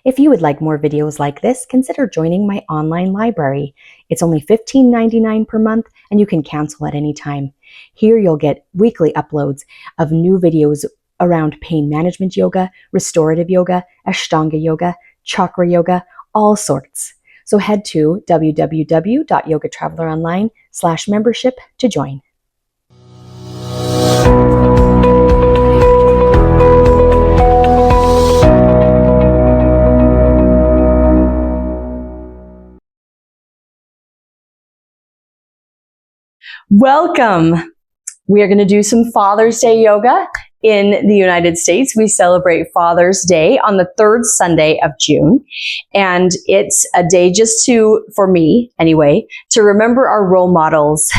If you would like more videos like this, consider joining my online library. It's only $15.99 per month, and you can cancel at any time. Here you'll get weekly uploads of new videos around pain management yoga, restorative yoga, Ashtanga yoga, chakra yoga, all sorts. So head to www.yogatraveleronline/membership to join. Welcome. We are going to do some Father's Day yoga. In the United States, we celebrate Father's Day on the third Sunday of June. And it's a day just for me anyway, to remember our role models.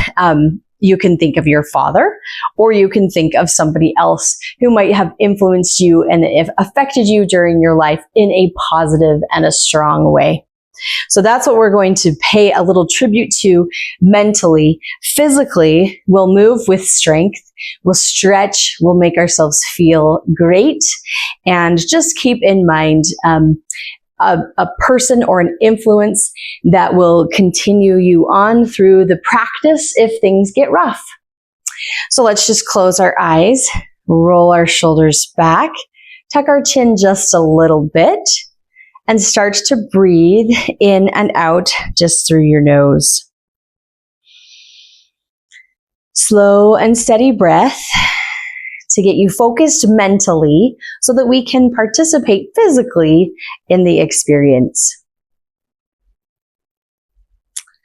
You can think of your father, or you can think of somebody else who might have influenced you and affected you during your life in a positive and a strong way. So that's what we're going to pay a little tribute to mentally. Physically, we'll move with strength, we'll stretch, we'll make ourselves feel great, and just keep in mind a person or an influence that will continue you on through the practice if things get rough. So let's just close our eyes, roll our shoulders back, tuck our chin just a little bit, and start to breathe in and out just through your nose. Slow and steady breath to get you focused mentally so that we can participate physically in the experience.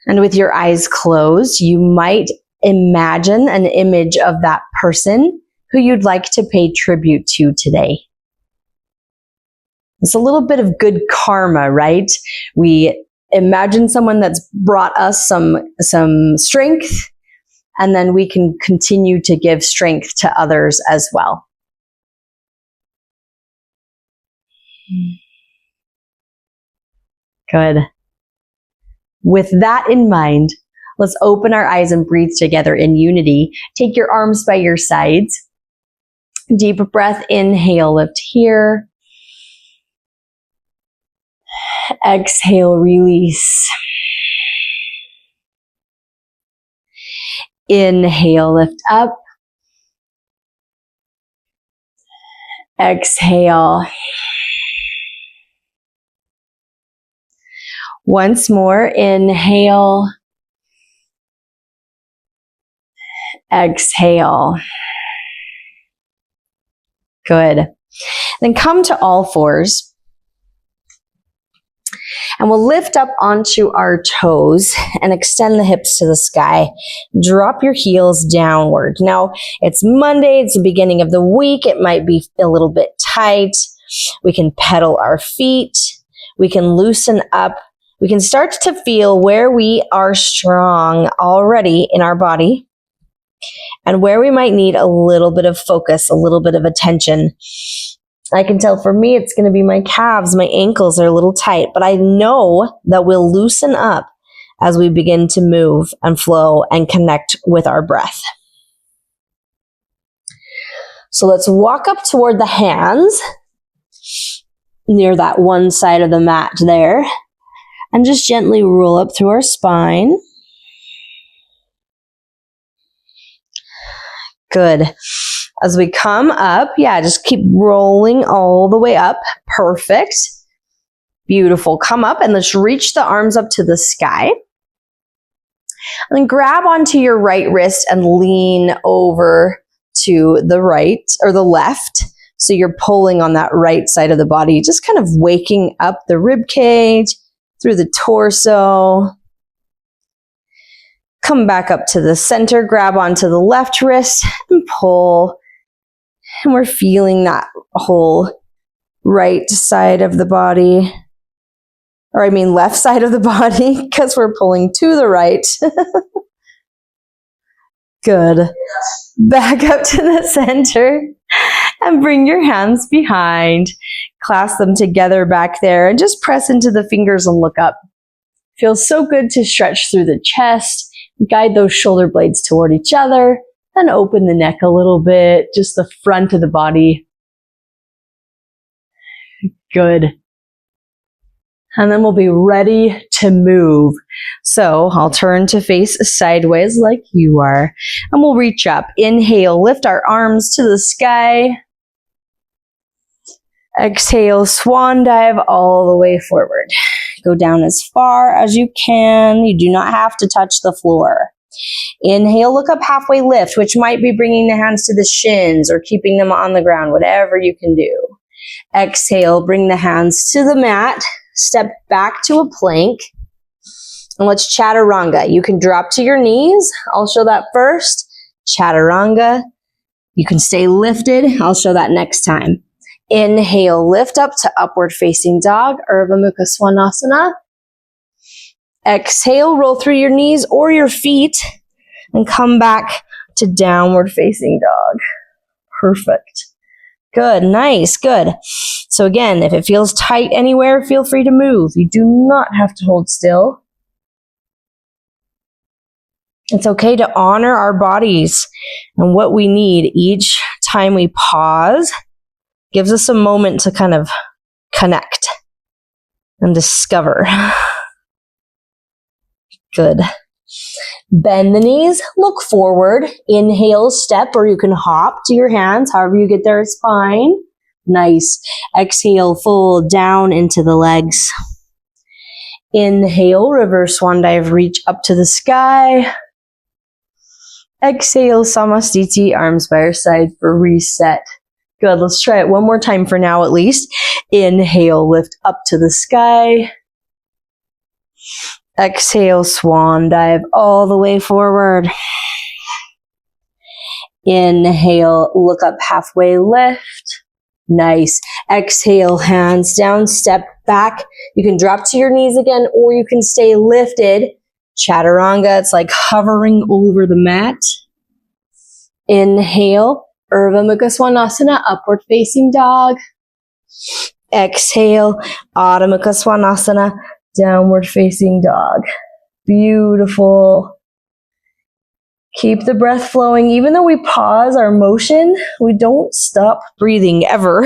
And with your eyes closed, you might imagine an image of that person who you'd like to pay tribute to today. It's a little bit of good karma, right? We imagine someone that's brought us some strength, and then we can continue to give strength to others as well. Good. With that in mind, let's open our eyes and breathe together in unity. Take your arms by your sides. Deep breath, inhale, lift here. Exhale, release. Inhale, lift up. Exhale. Once more, inhale. Exhale. Good. Then come to all fours. And we'll lift up onto our toes and extend the hips to the sky. Drop your heels downward. Now, it's Monday. It's the beginning of the week. It might be a little bit tight. We can pedal our feet. We can loosen up. We can start to feel where we are strong already in our body and where we might need a little bit of focus, a little bit of attention. I can tell for me, it's going to be my calves. My ankles are a little tight, but I know that we'll loosen up as we begin to move and flow and connect with our breath. So let's walk up toward the hands near that one side of the mat there, and just gently roll up through our spine. Good. As we come up, just keep rolling all the way up. Perfect. Beautiful. Come up and let's reach the arms up to the sky. And then grab onto your right wrist and lean over to the right or the left. So you're pulling on that right side of the body, just kind of waking up the rib cage through the torso. Come back up to the center, grab onto the left wrist and pull. And we're feeling that whole right side of the body, left side of the body, because we're pulling to the right. Good. Back up to the center and bring your hands behind. Clasp them together back there and just press into the fingers and look up. Feels so good to stretch through the chest, guide those shoulder blades toward each other, and open the neck a little bit, just the front of the body. Good. And then we'll be ready to move. So I'll turn to face sideways like you are. And we'll reach up. Inhale, lift our arms to the sky. Exhale, swan dive all the way forward. Go down as far as you can. You do not have to touch the floor. Inhale, look up, halfway lift, which might be bringing the hands to the shins or keeping them on the ground, whatever you can do. Exhale, bring the hands to the mat. Step back to a plank. And let's chaturanga. You can drop to your knees. I'll show that first. Chaturanga. You can stay lifted. I'll show that next time. Inhale, lift up to upward facing dog, Urdhva Mukha Svanasana. Exhale, roll through your knees or your feet and come back to downward facing dog. Perfect. Good, nice, good. So again, if it feels tight anywhere, feel free to move. You do not have to hold still. It's okay to honor our bodies and what we need each time we pause. Gives us a moment to kind of connect and discover. Good. Bend the knees, look forward. Inhale, step, or you can hop to your hands. However you get there is fine. Nice. Exhale, fold down into the legs. Inhale, reverse swan dive, reach up to the sky. Exhale, Samastiti, arms by your side for reset. Good, let's try it one more time for now at least. Inhale, lift up to the sky. Exhale, swan dive all the way forward. Inhale, look up, halfway lift. Nice. Exhale, hands down, step back. You can drop to your knees again, or you can stay lifted. Chaturanga, it's like hovering over the mat. Inhale. Urdhva Mukha Svanasana, upward facing dog. Exhale, Adho Mukha Svanasana, downward facing dog. Beautiful. Keep the breath flowing. Even though we pause our motion, we don't stop breathing ever.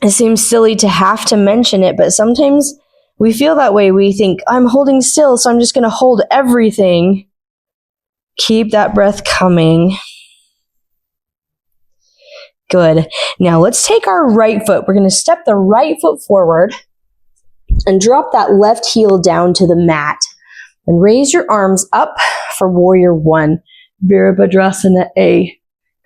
It seems silly to have to mention it, but sometimes we feel that way. We think, I'm holding still, so I'm just going to hold everything. Keep that breath coming. Good. Now let's take our right foot. We're going to step the right foot forward and drop that left heel down to the mat. And raise your arms up for warrior one. Virabhadrasana A.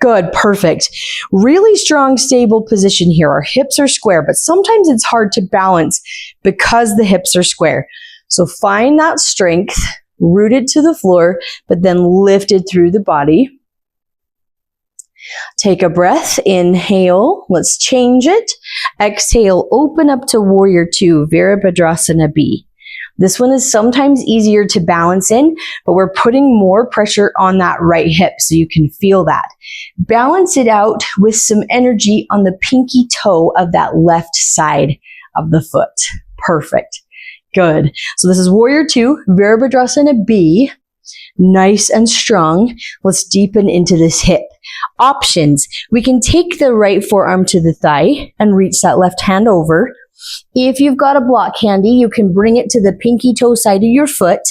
Good, perfect. Really strong, stable position here. Our hips are square, but sometimes it's hard to balance because the hips are square. So find that strength. Rooted to the floor, but then lifted through the body. Take a breath. Inhale. Let's change it. Exhale. Open up to warrior two, Virabhadrasana B. This one is sometimes easier to balance in, but we're putting more pressure on that right hip so you can feel that. Balance it out with some energy on the pinky toe of that left side of the foot. Perfect. Good. So this is warrior two, Virabhadrasana B. Nice and strong. Let's deepen into this hip. Options. We can take the right forearm to the thigh and reach that left hand over. If you've got a block handy, you can bring it to the pinky toe side of your foot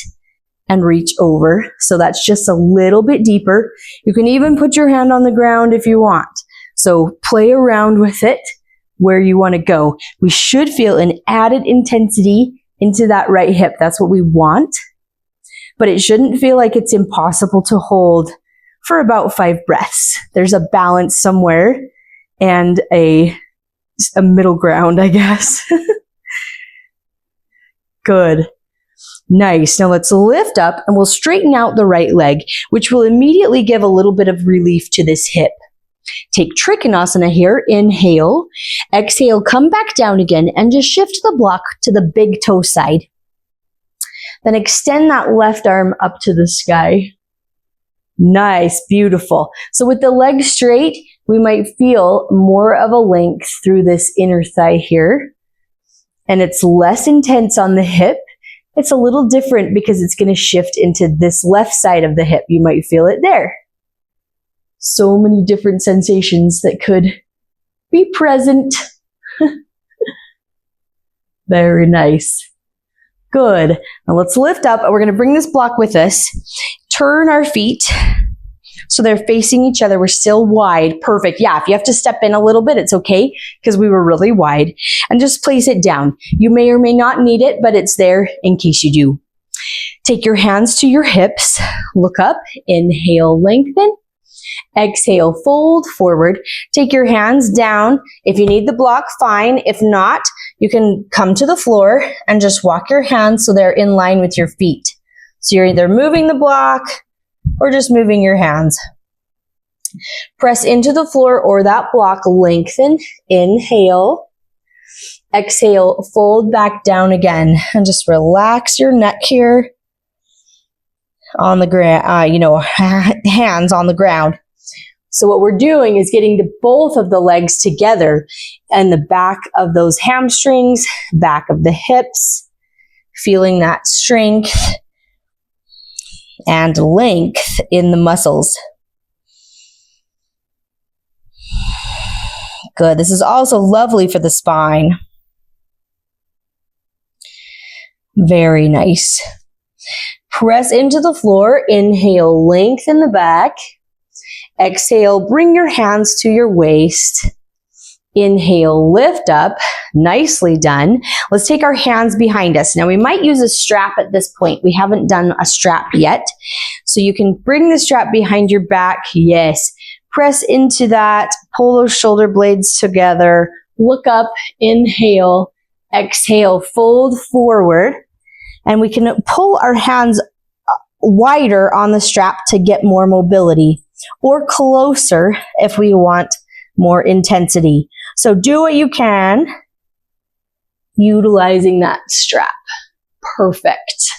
and reach over. So that's just a little bit deeper. You can even put your hand on the ground if you want. So play around with it where you want to go. We should feel an added intensity into that right hip. That's what we want. But it shouldn't feel like it's impossible to hold for about 5 breaths. There's a balance somewhere and a middle ground, I guess. Good. Nice. Now let's lift up and we'll straighten out the right leg, which will immediately give a little bit of relief to this hip. Take Trikonasana here. Inhale. Exhale, come back down again and just shift the block to the big toe side. Then extend that left arm up to the sky. Nice, beautiful. So with the leg straight, we might feel more of a length through this inner thigh here. And it's less intense on the hip. It's a little different because it's going to shift into this left side of the hip. You might feel it there. So many different sensations that could be present. Very nice. Good. Now let's lift up. We're going to bring this block with us. Turn our feet so they're facing each other. We're still wide. Perfect. Yeah, if you have to step in a little bit, it's okay because we were really wide. And just place it down. You may or may not need it, but it's there in case you do. Take your hands to your hips. Look up. Inhale, lengthen. Exhale, fold forward. Take your hands down. If you need the block, fine. If not, you can come to the floor and just walk your hands so they're in line with your feet. So you're either moving the block or just moving your hands. Press into the floor or that block, lengthen. Inhale. Exhale, fold back down again. And just relax your neck here on the ground, hands on the ground. So what we're doing is getting both of the legs together and the back of those hamstrings, back of the hips, feeling that strength and length in the muscles. Good. This is also lovely for the spine. Very nice. Press into the floor. Inhale, lengthen the back. Exhale, bring your hands to your waist. Inhale, lift up. Nicely done. Let's take our hands behind us. Now we might use a strap at this point. We haven't done a strap yet. So you can bring the strap behind your back. Yes. Press into that. Pull those shoulder blades together. Look up. Inhale. Exhale, fold forward. And we can pull our hands wider on the strap to get more mobility, or closer if we want more intensity. So do what you can, utilizing that strap. Perfect.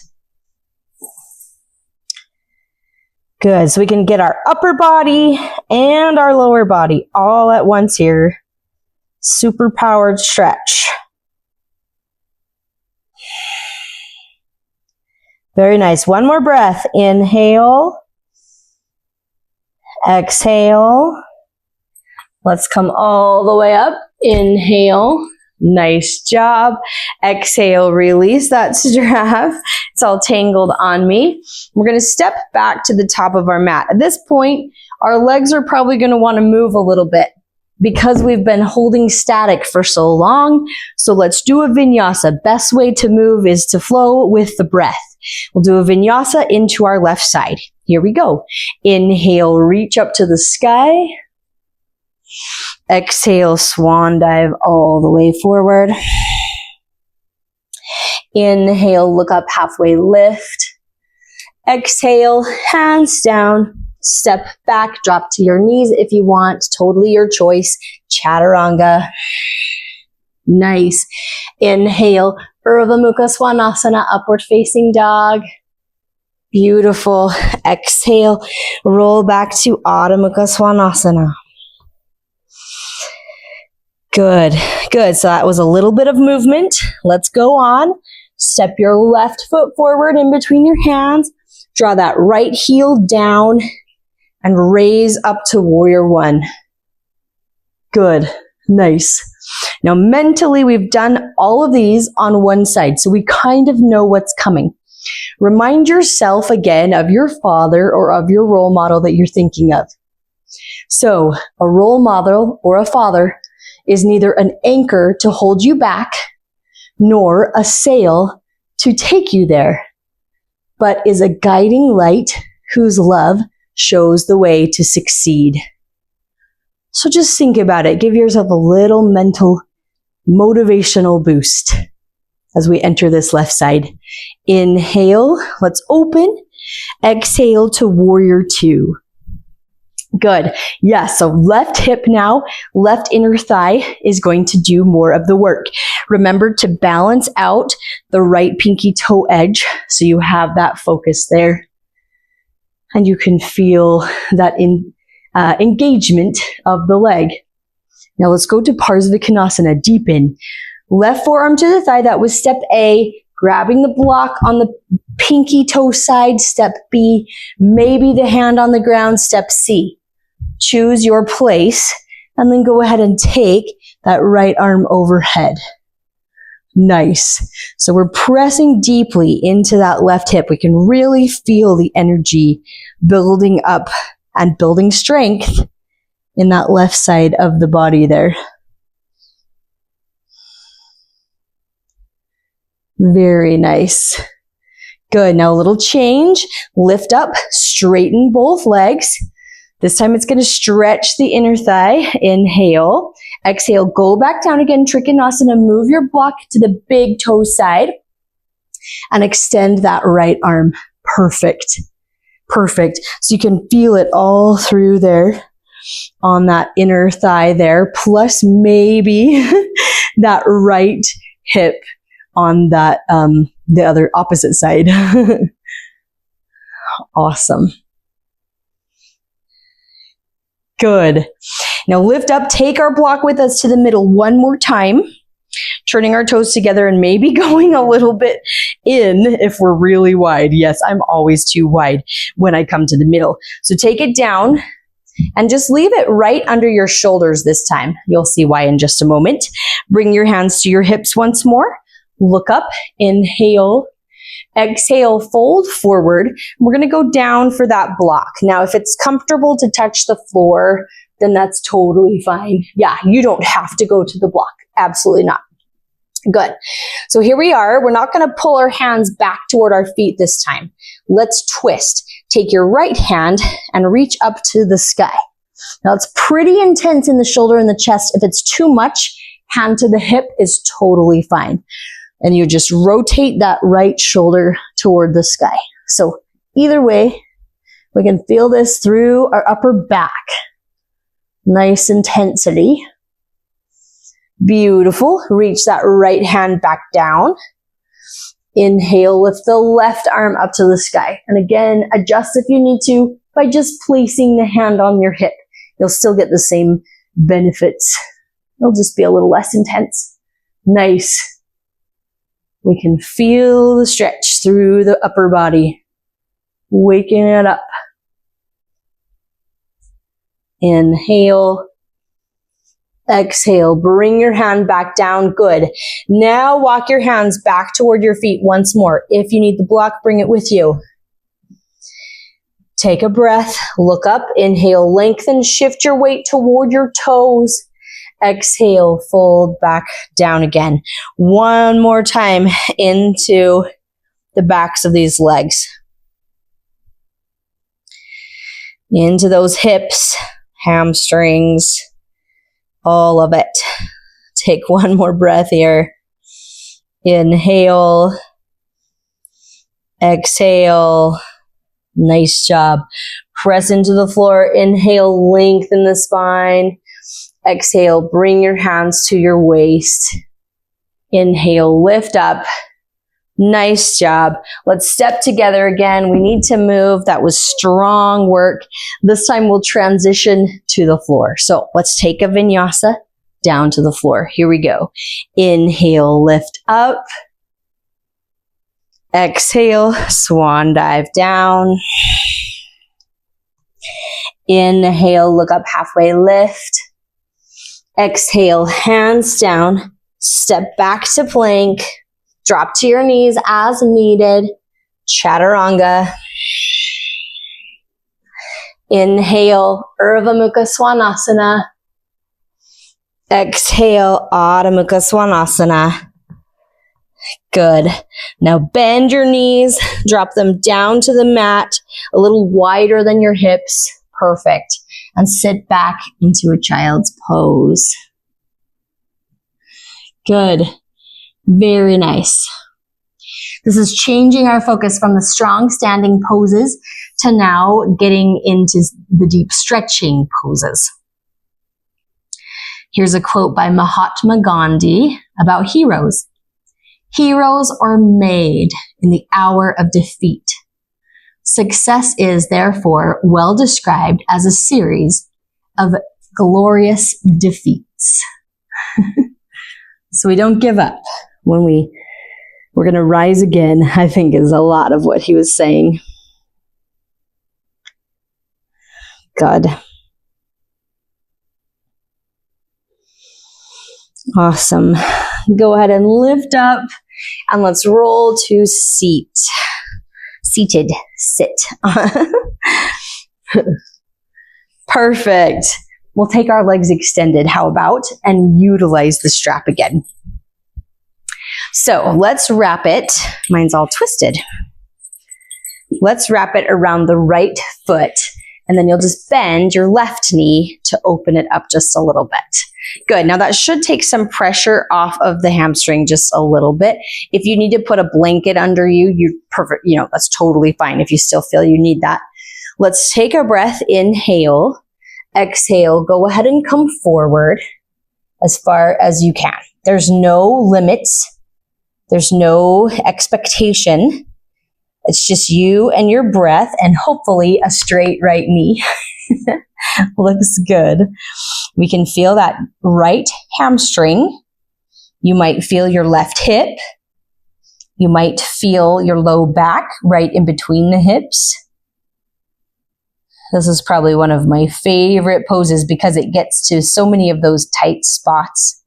Good. So we can get our upper body and our lower body all at once here. Super powered stretch. Very nice. One more breath. Inhale. Exhale. Let's come all the way up. Inhale. Nice job. Exhale, release that strap. It's all tangled on me. We're going to step back to the top of our mat. At this point, our legs are probably going to want to move a little bit because we've been holding static for so long. So let's do a vinyasa. Best way to move is to flow with the breath. We'll do a vinyasa into our left side. Here we go. Inhale, reach up to the sky. Exhale, swan dive all the way forward. Inhale, look up, halfway lift. Exhale, hands down. Step back, drop to your knees if you want. Totally your choice. Chaturanga. Nice. Inhale, Urdhva Mukha Svanasana, upward facing dog. Beautiful. Exhale, roll back to Adho Mukha Svanasana. Good, good. So that was a little bit of movement. Let's go on. Step your left foot forward in between your hands. Draw that right heel down and raise up to warrior one. Good, nice. Now mentally, we've done all of these on one side, so we kind of know what's coming. Remind yourself again of your father or of your role model that you're thinking of. So a role model or a father is neither an anchor to hold you back, nor a sail to take you there, but is a guiding light whose love shows the way to succeed. So just think about it. Give yourself a little mental motivational boost as we enter this left side. Inhale, let's open. Exhale to warrior two. Good. Yes, so left hip now, left inner thigh is going to do more of the work. Remember to balance out the right pinky toe edge so you have that focus there. And you can feel that engagement of the leg. Now let's go to Parsvakonasana, deepen. Left forearm to the thigh, that was step A. Grabbing the block on the pinky toe side, step B. Maybe the hand on the ground, step C. Choose your place and then go ahead and take that right arm overhead. Nice. So we're pressing deeply into that left hip. We can really feel the energy building up and building strength in that left side of the body there. Very nice. Good. Now a little change. Lift up, straighten both legs. This time it's going to stretch the inner thigh. Inhale. Exhale, go back down again. Trikonasana. Move your block to the big toe side and extend that right arm. Perfect. Perfect. So you can feel it all through there on that inner thigh there, plus maybe that right hip on that, the other opposite side. Awesome. Good. Now lift up, take our block with us to the middle one more time, turning our toes together and maybe going a little bit in if we're really wide. Yes, I'm always too wide when I come to the middle. So take it down and just leave it right under your shoulders this time. You'll see why in just a moment. Bring your hands to your hips once more. Look up, inhale. Exhale, fold forward. We're going to go down for that block. Now, if it's comfortable to touch the floor, then that's totally fine. Yeah, you don't have to go to the block. Absolutely not. Good. So here we are. We're not going to pull our hands back toward our feet this time. Let's twist. Take your right hand and reach up to the sky. Now, it's pretty intense in the shoulder and the chest. If it's too much, hand to the hip is totally fine. And you just rotate that right shoulder toward the sky. So either way, we can feel this through our upper back. Nice intensity. Beautiful. Reach that right hand back down. Inhale, lift the left arm up to the sky. And again, adjust if you need to by just placing the hand on your hip. You'll still get the same benefits. It'll just be a little less intense. Nice. We can feel the stretch through the upper body, waking it up. Inhale. Exhale. Bring your hand back down. Good. Now walk your hands back toward your feet once more. If you need the block, bring it with you. Take a breath. Look up. Inhale. Lengthen. Shift your weight toward your toes. Exhale, fold back down again. One more time into the backs of these legs. Into those hips, hamstrings, all of it. Take one more breath here. Inhale. Exhale. Nice job. Press into the floor. Inhale, lengthen the spine. Exhale, bring your hands to your waist. Inhale, lift up. Nice job. Let's step together again. We need to move. That was strong work. This time we'll transition to the floor. So let's take a vinyasa down to the floor. Here we go. Inhale, lift up. Exhale, swan dive down. Inhale, look up, halfway lift. Exhale, hands down, step back to plank, drop to your knees as needed, chaturanga. Inhale, Urdhva Mukha Svanasana. Exhale, Adho Mukha Svanasana. Good. Now bend your knees, drop them down to the mat, a little wider than your hips. Perfect. And sit back into a child's pose. Good. Very nice. This is changing our focus from the strong standing poses to now getting into the deep stretching poses. Here's a quote by Mahatma Gandhi about heroes. Heroes are made in the hour of defeat. Success is, therefore, well described as a series of glorious defeats. So we don't give up when we're going to rise again, I think is a lot of what he was saying. Good. Awesome. Go ahead and lift up and let's roll to seat. Seated, sit. Perfect. We'll take our legs extended, how about, and utilize the strap again. So let's wrap it. Mine's all twisted. Let's wrap it around the right foot, and then you'll just bend your left knee to open it up just a little bit. Good. Now that should take some pressure off of the hamstring just a little bit. If you need to put a blanket under you, that's totally fine if you still feel you need that. Let's take a breath. Inhale. Exhale. Go ahead and come forward as far as you can. There's no limits. There's no expectation. It's just you and your breath and hopefully a straight right knee. Looks good. We can feel that right hamstring. You might feel your left hip. You might feel your low back right in between the hips. This is probably one of my favorite poses because it gets to so many of those tight spots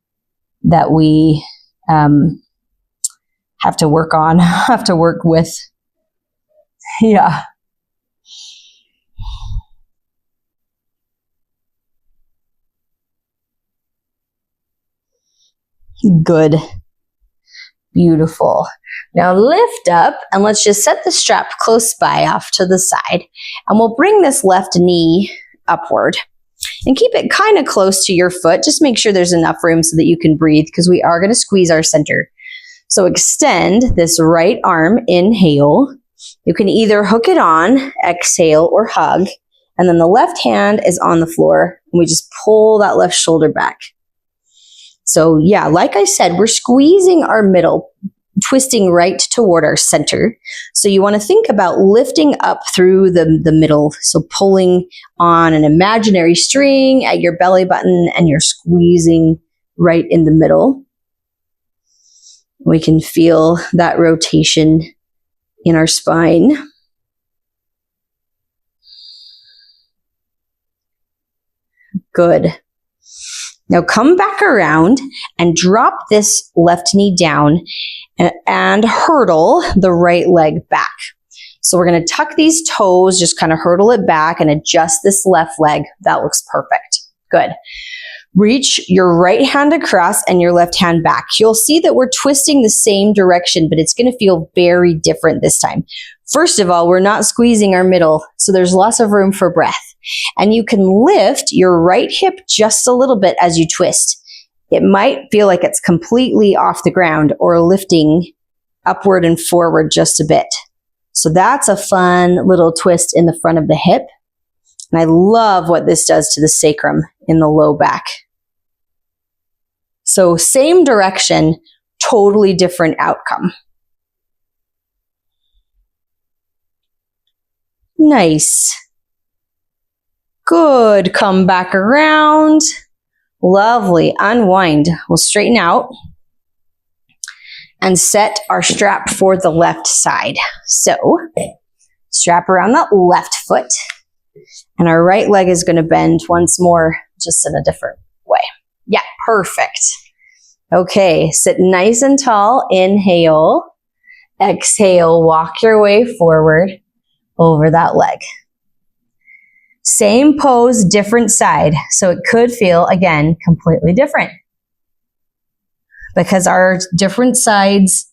that we have to work on, have to work with. Yeah. Good. Beautiful. Now lift up and let's just set the strap close by off to the side. And we'll bring this left knee upward and keep it kind of close to your foot. Just make sure there's enough room so that you can breathe because we are going to squeeze our center. So extend this right arm. Inhale. You can either hook it on, exhale, or hug. And then the left hand is on the floor. And we just pull that left shoulder back. So yeah, like I said, we're squeezing our middle, twisting right toward our center. So you want to think about lifting up through the middle. So pulling on an imaginary string at your belly button and you're squeezing right in the middle. We can feel that rotation in our spine. Good. Now come back around and drop this left knee down and hurdle the right leg back. So we're going to tuck these toes, just kind of hurdle it back and adjust this left leg. That looks perfect. Good. Reach your right hand across and your left hand back. You'll see that we're twisting the same direction, but it's going to feel very different this time. First of all, we're not squeezing our middle, so there's lots of room for breath. And you can lift your right hip just a little bit as you twist. It might feel like it's completely off the ground or lifting upward and forward just a bit. So that's a fun little twist in the front of the hip. And I love what this does to the sacrum in the low back. So same direction, totally different outcome. Nice. Good. Come back around. Lovely. Unwind. We'll straighten out and set our strap for the left side. So strap around that left foot and our right leg is going to bend once more, just in a different way. Yeah, perfect. Okay, sit nice and tall. Inhale. Exhale, walk your way forward over that leg. Same pose, different side. So it could feel, again, completely different. Because our different sides,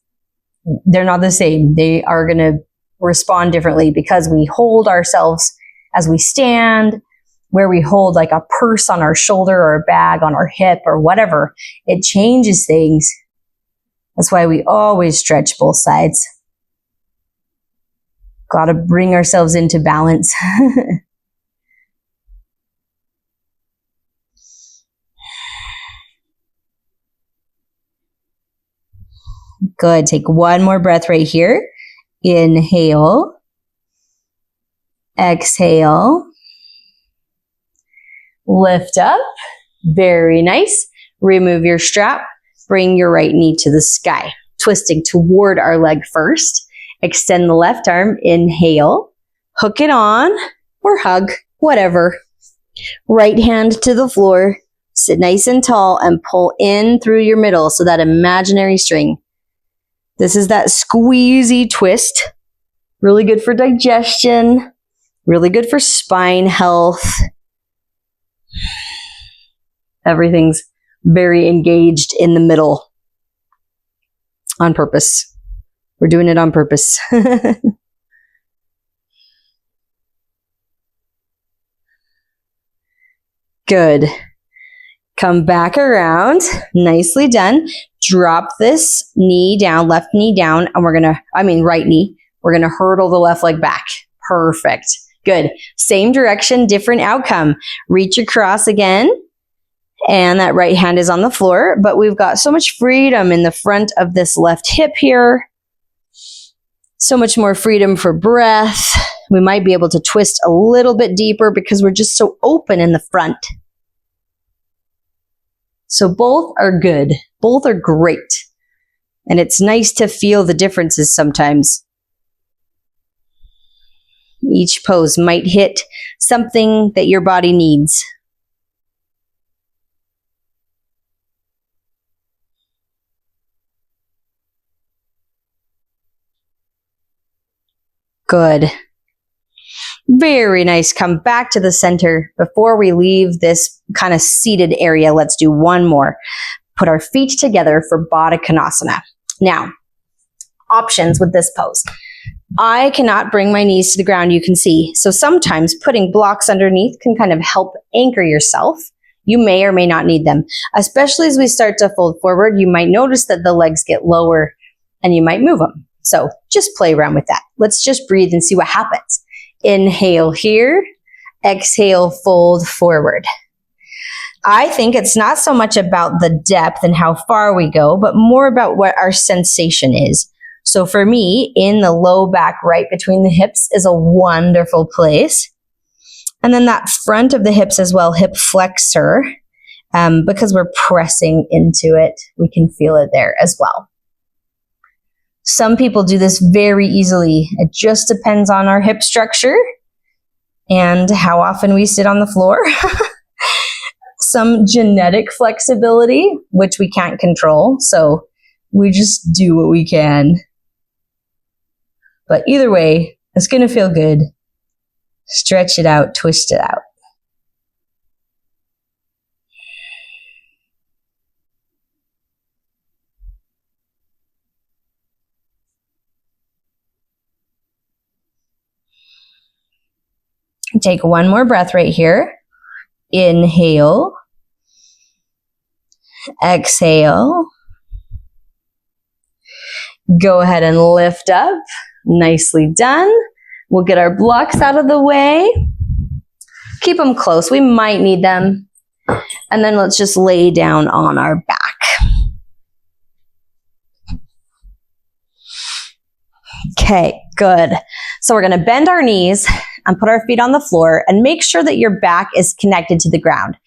they're not the same. They are going to respond differently because we hold ourselves as we stand, where we hold like a purse on our shoulder or a bag on our hip or whatever. It changes things. That's why we always stretch both sides. Got to bring ourselves into balance. Good. Take one more breath right here. Inhale. Exhale. Lift up. Very nice. Remove your strap. Bring your right knee to the sky. Twisting toward our leg first. Extend the left arm. Inhale. Hook it on or hug, whatever. Right hand to the floor. Sit nice and tall and pull in through your middle, so that imaginary string. This is that squeezy twist. Really good for digestion. Really good for spine health. Everything's very engaged in the middle. On purpose. We're doing it on purpose. Good. Come back around. Nicely done. Drop this knee down, left knee down, and right knee. We're going to hurdle the left leg back. Perfect. Good. Same direction, different outcome. Reach across again. And that right hand is on the floor, but we've got so much freedom in the front of this left hip here. So much more freedom for breath. We might be able to twist a little bit deeper because we're just so open in the front. So both are good. Both are great. And it's nice to feel the differences sometimes. Each pose might hit something that your body needs. Good. Very nice. Come back to the center. Before we leave this kind of seated area, let's do one more. Put our feet together for Baddha Konasana. Now, options with this pose. I cannot bring my knees to the ground, you can see. So sometimes putting blocks underneath can kind of help anchor yourself. You may or may not need them. Especially as we start to fold forward, you might notice that the legs get lower and you might move them. So just play around with that. Let's just breathe and see what happens. Inhale here. Exhale, fold forward. I think it's not so much about the depth and how far we go, but more about what our sensation is. So for me, in the low back right between the hips is a wonderful place. And then that front of the hips as well, hip flexor, because we're pressing into it, we can feel it there as well. Some people do this very easily. It just depends on our hip structure and how often we sit on the floor. Some genetic flexibility, which we can't control. So we just do what we can. But either way, it's going to feel good. Stretch it out, twist it out. Take one more breath right here. Inhale. Exhale. Go ahead and lift up. Nicely done. We'll get our blocks out of the way. Keep them close. We might need them. And then let's just lay down on our back. Okay, good. So we're going to bend our knees and put our feet on the floor and make sure that your back is connected to the ground.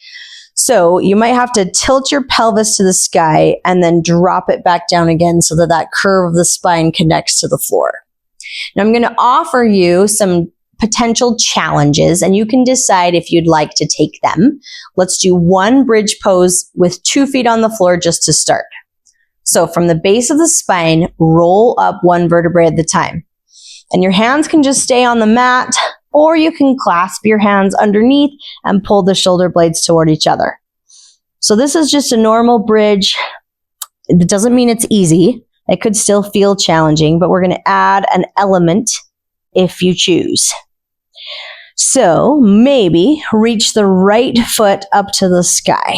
So you might have to tilt your pelvis to the sky and then drop it back down again so that that curve of the spine connects to the floor. Now I'm going to offer you some potential challenges and you can decide if you'd like to take them. Let's do one bridge pose with 2 feet on the floor just to start. So from the base of the spine, roll up one vertebrae at a time. And your hands can just stay on the mat, or you can clasp your hands underneath and pull the shoulder blades toward each other. So this is just a normal bridge. It doesn't mean it's easy. It could still feel challenging, but we're going to add an element if you choose. So maybe reach the right foot up to the sky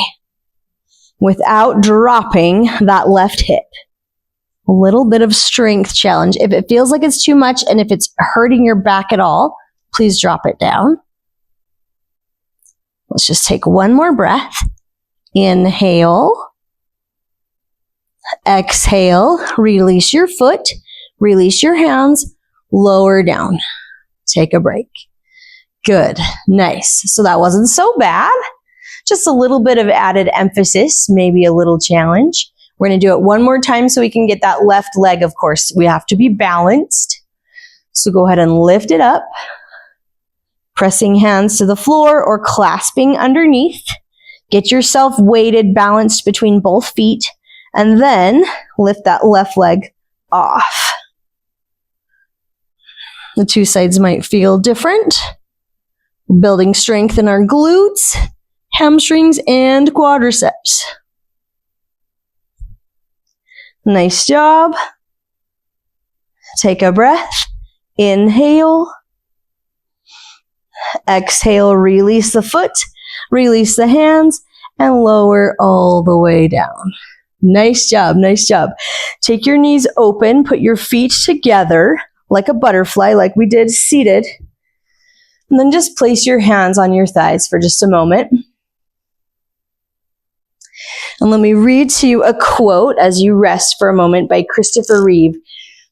without dropping that left hip. A little bit of strength challenge. If it feels like it's too much and if it's hurting your back at all, please drop it down. Let's just take one more breath. Inhale. Exhale. Release your foot. Release your hands. Lower down. Take a break. Good. Nice. So that wasn't so bad. Just a little bit of added emphasis, maybe a little challenge. We're going to do it one more time so we can get that left leg. Of course, we have to be balanced. So go ahead and lift it up. Pressing hands to the floor or clasping underneath. Get yourself weighted, balanced between both feet, and then lift that left leg off. The two sides might feel different. Building strength in our glutes, hamstrings, and quadriceps. Nice job. Take a breath. Inhale. Exhale, release the foot, release the hands, and lower all the way down. Nice job, nice job. Take your knees open, put your feet together like a butterfly, like we did seated. And then just place your hands on your thighs for just a moment. And let me read to you a quote as you rest for a moment by Christopher Reeve.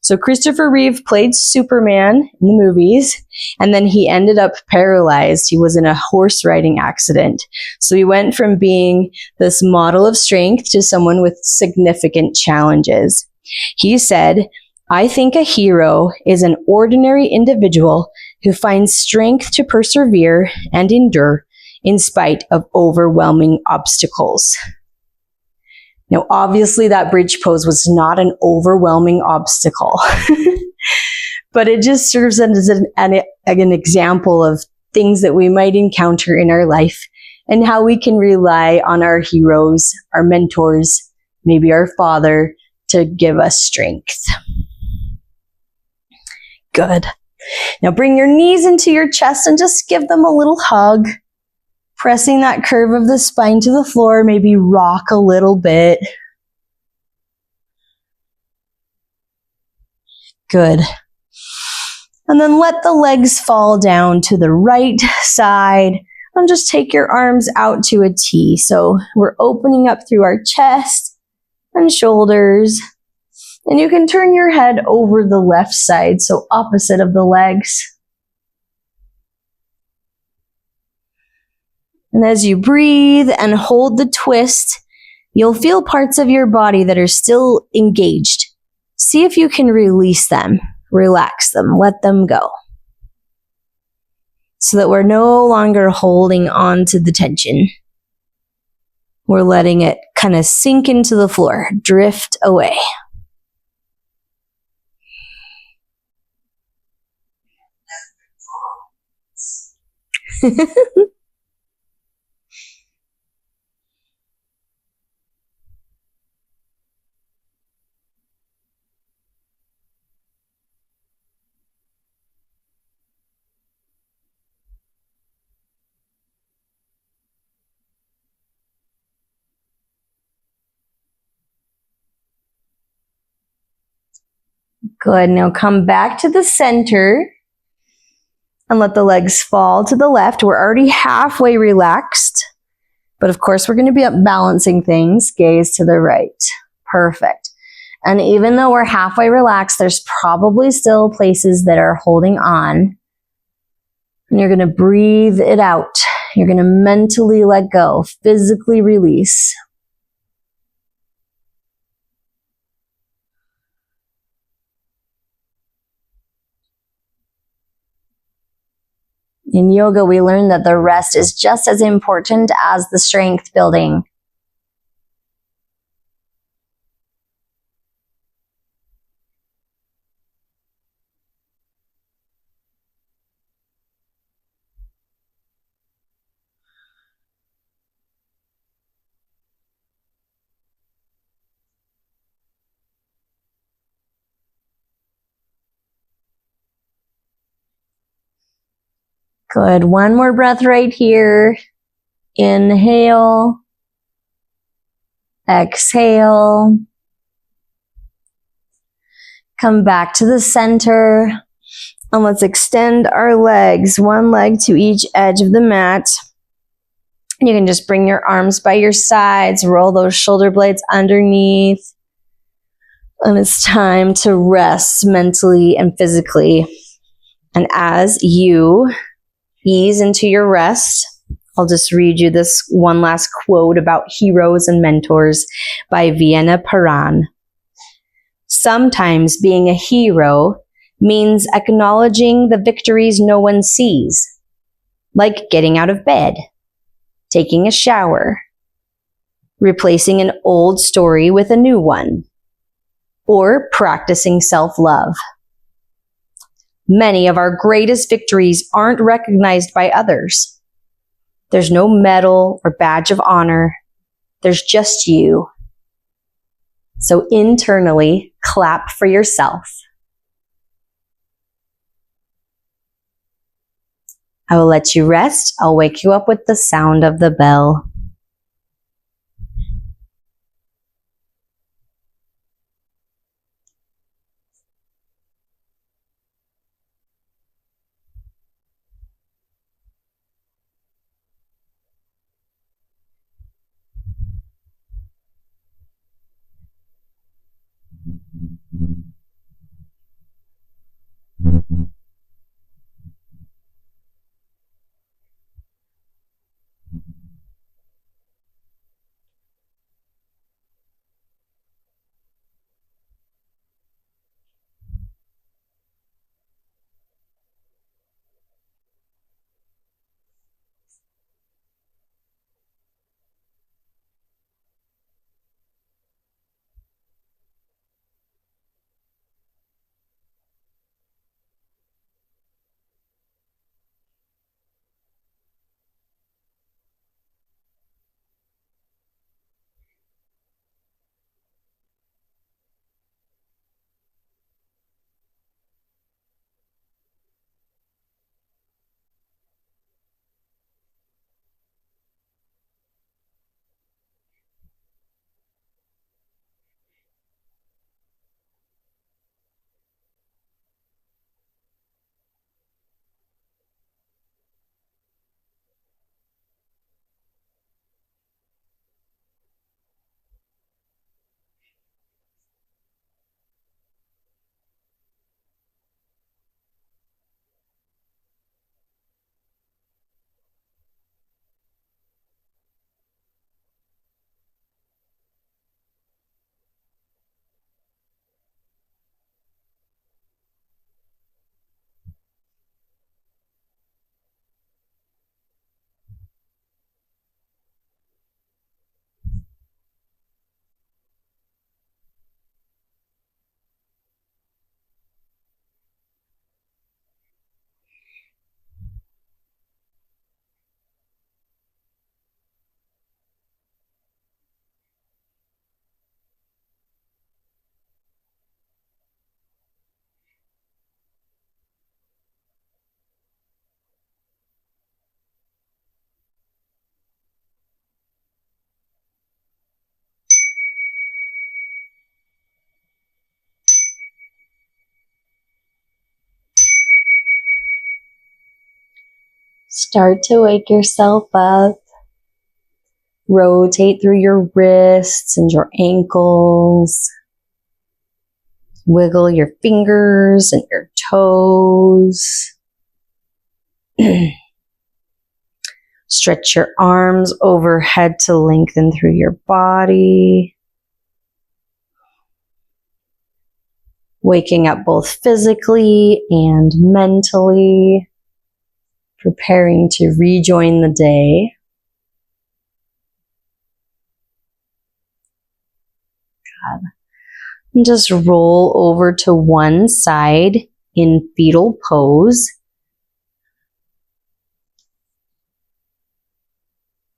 So Christopher Reeve played Superman in the movies, and then he ended up paralyzed. He was in a horse riding accident. So he went from being this model of strength to someone with significant challenges. He said, "I think a hero is an ordinary individual who finds strength to persevere and endure in spite of overwhelming obstacles." Now, obviously, that bridge pose was not an overwhelming obstacle, but it just serves as an example of things that we might encounter in our life and how we can rely on our heroes, our mentors, maybe our father, to give us strength. Good. Now, bring your knees into your chest and just give them a little hug. Pressing that curve of the spine to the floor, maybe rock a little bit. Good. And then let the legs fall down to the right side and just take your arms out to a T. So we're opening up through our chest and shoulders. And you can turn your head over the left side, so opposite of the legs. And as you breathe and hold the twist, you'll feel parts of your body that are still engaged. See if you can release them, relax them, let them go. So that we're no longer holding on to the tension. We're letting it kind of sink into the floor, drift away. Good. Now come back to the center and let the legs fall to the left. We're already halfway relaxed, but of course we're going to be up balancing things. Gaze to the right. Perfect. And even though we're halfway relaxed, there's probably still places that are holding on. And you're going to breathe it out. You're going to mentally let go, physically release. In yoga, we learn that the rest is just as important as the strength building. Good. One more breath right here. Inhale. Exhale. Come back to the center. And let's extend our legs, one leg to each edge of the mat. You can just bring your arms by your sides, roll those shoulder blades underneath. And it's time to rest mentally and physically. And as you ease into your rest, I'll just read you this one last quote about heroes and mentors by Vienna Paran. Sometimes being a hero means acknowledging the victories no one sees, like getting out of bed, taking a shower, replacing an old story with a new one, or practicing self-love. Many of our greatest victories aren't recognized by others. There's no medal or badge of honor. There's just you. So internally, clap for yourself. I will let you rest. I'll wake you up with the sound of the bell. Start to wake yourself up. Rotate through your wrists and your ankles. Wiggle your fingers and your toes. Stretch your arms overhead to lengthen through your body. Waking up both physically and mentally. Preparing to rejoin the day. God. And just roll over to one side in fetal pose.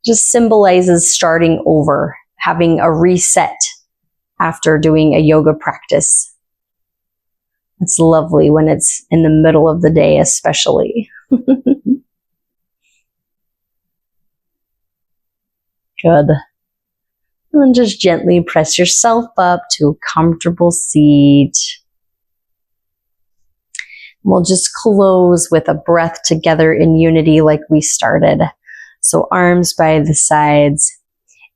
Just symbolizes starting over, having a reset after doing a yoga practice. It's lovely when it's in the middle of the day, especially. Good. And just gently press yourself up to a comfortable seat. We'll just close with a breath together in unity like we started. So arms by the sides.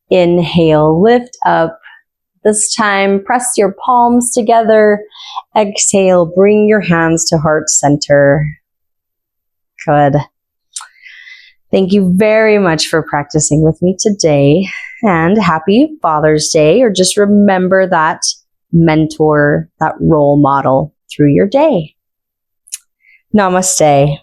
Inhale, lift up. This time, press your palms together. Exhale, bring your hands to heart center. Good. Thank you very much for practicing with me today, and happy Father's Day, or just remember that mentor, that role model through your day. Namaste.